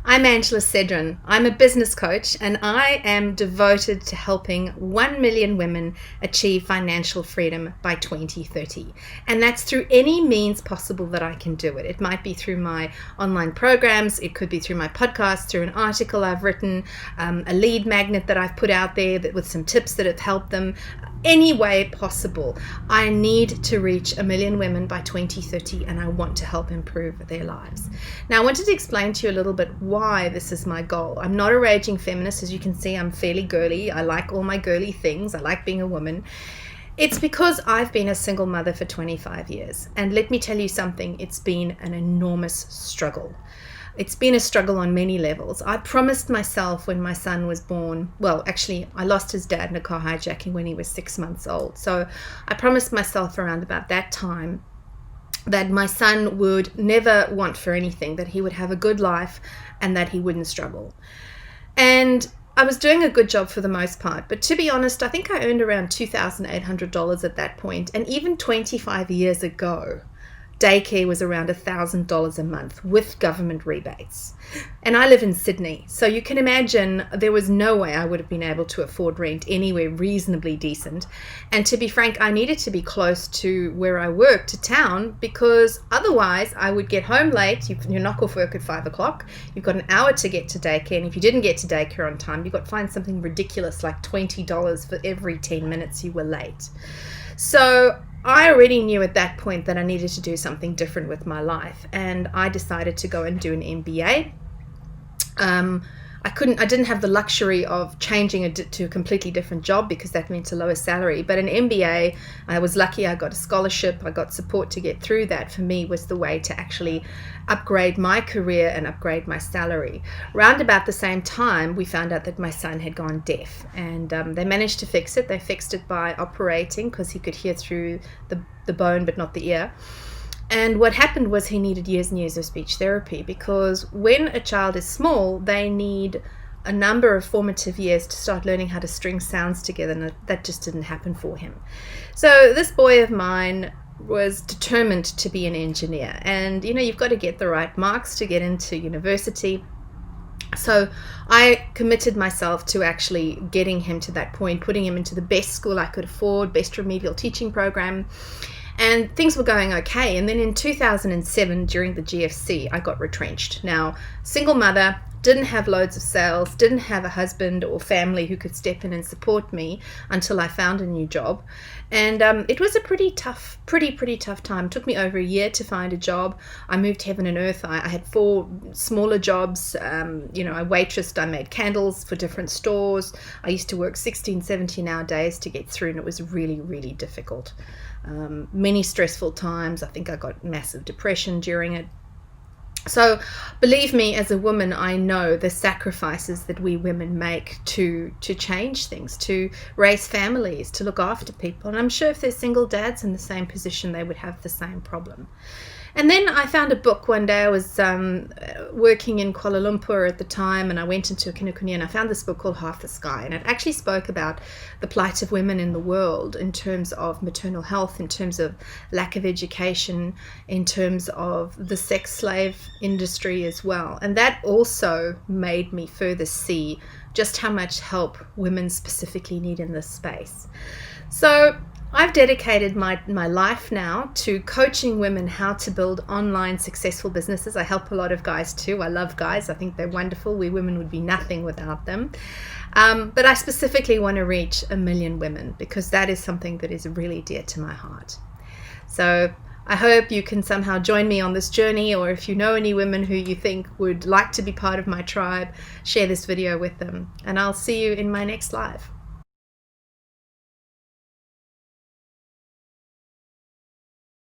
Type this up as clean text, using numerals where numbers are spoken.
I'm Angela Sedran. I'm a business coach and I am devoted to helping 1 million women achieve financial freedom by 2030. And that's through any means possible that I can do it. It might be through my online programs, it could be through my podcast, through an article I've written, a lead magnet that I've put out there with some tips that have helped them. Any way possible. I need to reach 1 million women by 2030 and I want to help improve their lives. Now, I wanted to explain to you a little bit why this is my goal. I'm not a raging feminist. As you can see, I'm fairly girly. I like all my girly things. I like being a woman. It's because I've been a single mother for 25 years. And let me tell you something, it's been an enormous struggle. It's been a struggle on many levels. I promised myself when my son was born, well, actually, I lost his dad in a car hijacking when he was 6 months old. So I promised myself around about that time that my son would never want for anything, that he would have a good life and that he wouldn't struggle. And I was doing a good job for the most part. But to be honest, I think I earned around $2,800 at that point. And even 25 years ago, daycare was around $1,000 a month with government rebates. And I live in Sydney, so you can imagine there was no way I would have been able to afford rent anywhere reasonably decent. And to be frank, I needed to be close to where I work, to town, because otherwise I would get home late. You knock off work at 5 o'clock, you've got an hour to get to daycare, and if you didn't get to daycare on time, you've got to find something ridiculous like $20 for every 10 minutes you were late. So I already knew at that point that I needed to do something different with my life, and I decided to go and do an MBA. I didn't have the luxury of changing to a completely different job because that meant a lower salary. But an MBA, I was lucky. I got a scholarship. I got support to get through that. For me, was the way to actually upgrade my career and upgrade my salary. Round about the same time, we found out that my son had gone deaf, and they managed to fix it. They fixed it by operating because he could hear through the bone but not the ear. And what happened was he needed years and years of speech therapy, because when a child is small, they need a number of formative years to start learning how to string sounds together, and that just didn't happen for him. So this boy of mine was determined to be an engineer, and you've got to get the right marks to get into university. So I committed myself to actually getting him to that point, putting him into the best school I could afford, best remedial teaching program. And things were going okay. And then in 2007, during the GFC, I got retrenched. Now, single mother, didn't have loads of sales, didn't have a husband or family who could step in and support me until I found a new job. And it was a pretty tough time. It took me over a year to find a job. I moved heaven and earth. I had 4 smaller jobs. I waitressed, I made candles for different stores. I used to work 16, 17-hour days to get through, and it was really, really difficult. Many stressful times. I think I got massive depression during it. So believe me, as a woman, I know the sacrifices that we women make to change things, to raise families, to look after people. And I'm sure if there's single dads in the same position, they would have the same problem. And then I found a book one day. I was working in Kuala Lumpur at the time, and I went into Kinokuniya, and I found this book called Half the Sky, and it actually spoke about the plight of women in the world in terms of maternal health, in terms of lack of education, in terms of the sex slave industry as well. And that also made me further see just how much help women specifically need in this space. So I've dedicated my life now to coaching women how to build online successful businesses. I help a lot of guys too. I love guys. I think they're wonderful. We women would be nothing without them. But I specifically want to reach 1 million women because that is something that is really dear to my heart. So I hope you can somehow join me on this journey, or if you know any women who you think would like to be part of my tribe, share this video with them. And I'll see you in my next live.